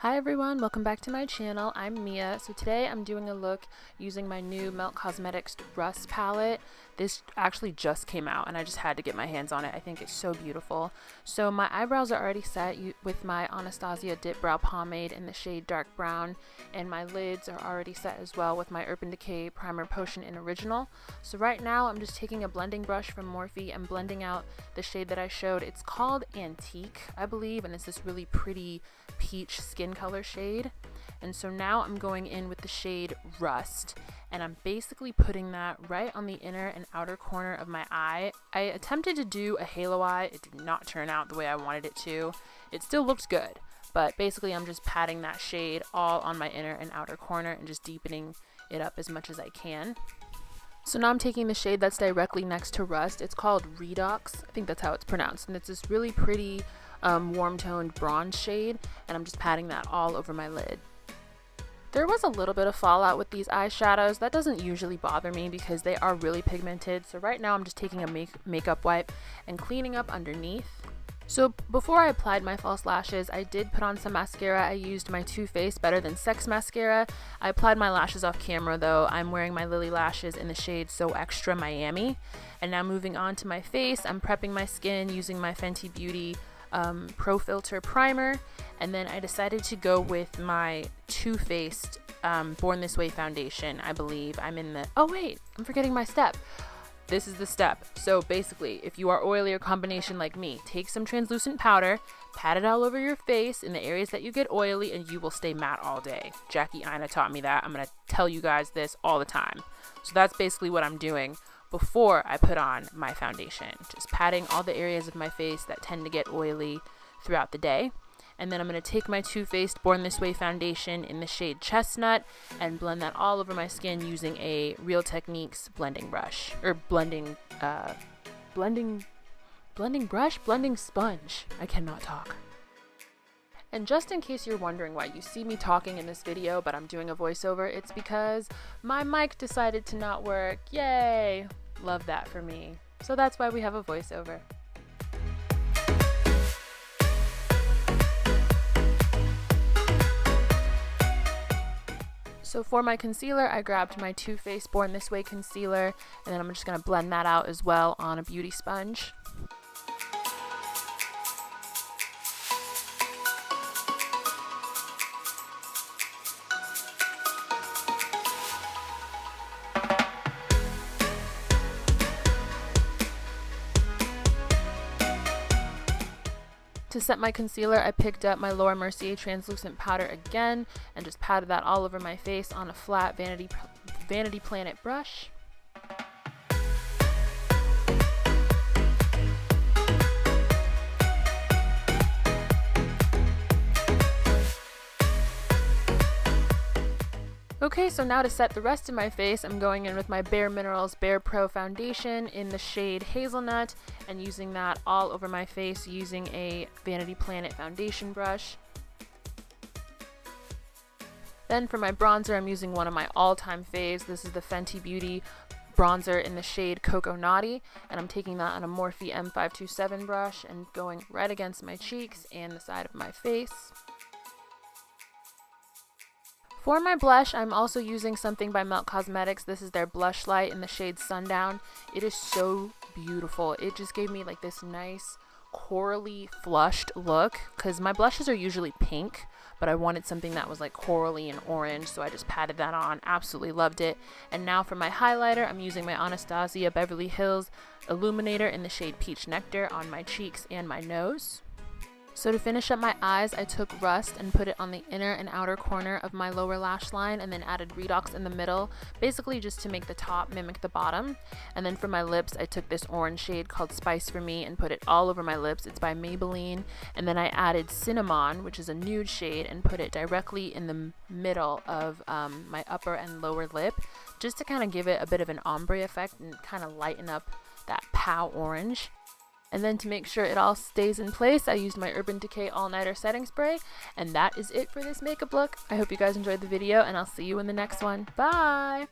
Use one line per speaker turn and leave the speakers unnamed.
Hi everyone, welcome back to my channel. I'm Mia. So today I'm doing a look using my new Melt Cosmetics Rust palette. This actually just came out and I just had to get my hands on it. I think it's so beautiful. So my eyebrows are already set with my Anastasia Dip Brow Pomade in the shade Dark Brown, and my lids are already set as well with my Urban Decay Primer Potion in Original. So right now I'm just taking a blending brush from Morphe and blending out the shade that I showed. It's called Antique, I believe, and it's this really pretty peach skin color shade. And so now I'm going in with the shade Rust, and I'm basically putting that right on the inner and outer corner of my eye. I attempted to do a halo eye. It did not turn out the way I wanted it to. It still looked good, but basically I'm just patting that shade all on my inner and outer corner and just deepening it up as much as I can. So now I'm taking the shade that's directly next to Rust. It's called Redox. I think that's how it's pronounced, and it's this really pretty warm toned bronze shade, and I'm just patting that all over my lid. There was a little bit of fallout with these eyeshadows. That doesn't usually bother me because they are really pigmented. So right now I'm just taking a makeup wipe and cleaning up underneath. So before I applied my false lashes, I did put on some mascara. I used my Too Faced Better Than Sex mascara. I applied my lashes off camera though. I'm wearing my Lily lashes in the shade So Extra Miami. And now moving on to my face, I'm prepping my skin using my Fenty Beauty Pro Filt'r primer, and then I decided to go with my Too Faced Born This Way foundation. I believe I'm in the, oh wait, I'm forgetting my step. This is the step. So basically, if you are oily or combination like me, take some translucent powder, pat it all over your face in the areas that you get oily, and you will stay matte all day. Jackie Ina taught me that. I'm going to tell you guys this all the time. So that's basically what I'm doing before I put on my foundation. Just patting all the areas of my face that tend to get oily throughout the day. And then I'm going to take my Too Faced Born This Way foundation in the shade Chestnut and blend that all over my skin using a Real Techniques blending brush, or blending sponge. I cannot talk. And just in case you're wondering why you see me talking in this video but I'm doing a voiceover, it's because my mic decided to not work. Yay! Love that for me. So that's why we have a voiceover. So for my concealer, I grabbed my Too Faced Born This Way concealer, and then I'm just going to blend that out as well on a beauty sponge. To set my concealer, I picked up my Laura Mercier translucent powder again and just patted that all over my face on a flat Vanity Planet brush. Okay, so now to set the rest of my face, I'm going in with my Bare Minerals Bare Pro foundation in the shade Hazelnut and using that all over my face using a Vanity Planet foundation brush. Then for my bronzer, I'm using one of my all-time faves. This is the Fenty Beauty bronzer in the shade Coco Naughty, and I'm taking that on a Morphe M527 brush and going right against my cheeks and the side of my face. For my blush, I'm also using something by Melt Cosmetics. This is their Blushlight in the shade Sundown. It is so beautiful. It just gave me like this nice corally flushed look because my blushes are usually pink, but I wanted something that was like corally and orange, so I just patted that on. Absolutely loved it. And now for my highlighter, I'm using my Anastasia Beverly Hills Illuminator in the shade Peach Nectar on my cheeks and my nose. So to finish up my eyes, I took Rust and put it on the inner and outer corner of my lower lash line and then added Redox in the middle, basically just to make the top mimic the bottom. And then for my lips, I took this orange shade called Spice For Me and put it all over my lips. It's by Maybelline. And then I added Sin-a-mon, which is a nude shade, and put it directly in the middle of my upper and lower lip, just to kind of give it a bit of an ombre effect and kind of lighten up that pow orange. And then to make sure it all stays in place, I used my Urban Decay All-Nighter Setting Spray. And that is it for this makeup look. I hope you guys enjoyed the video, and I'll see you in the next one. Bye!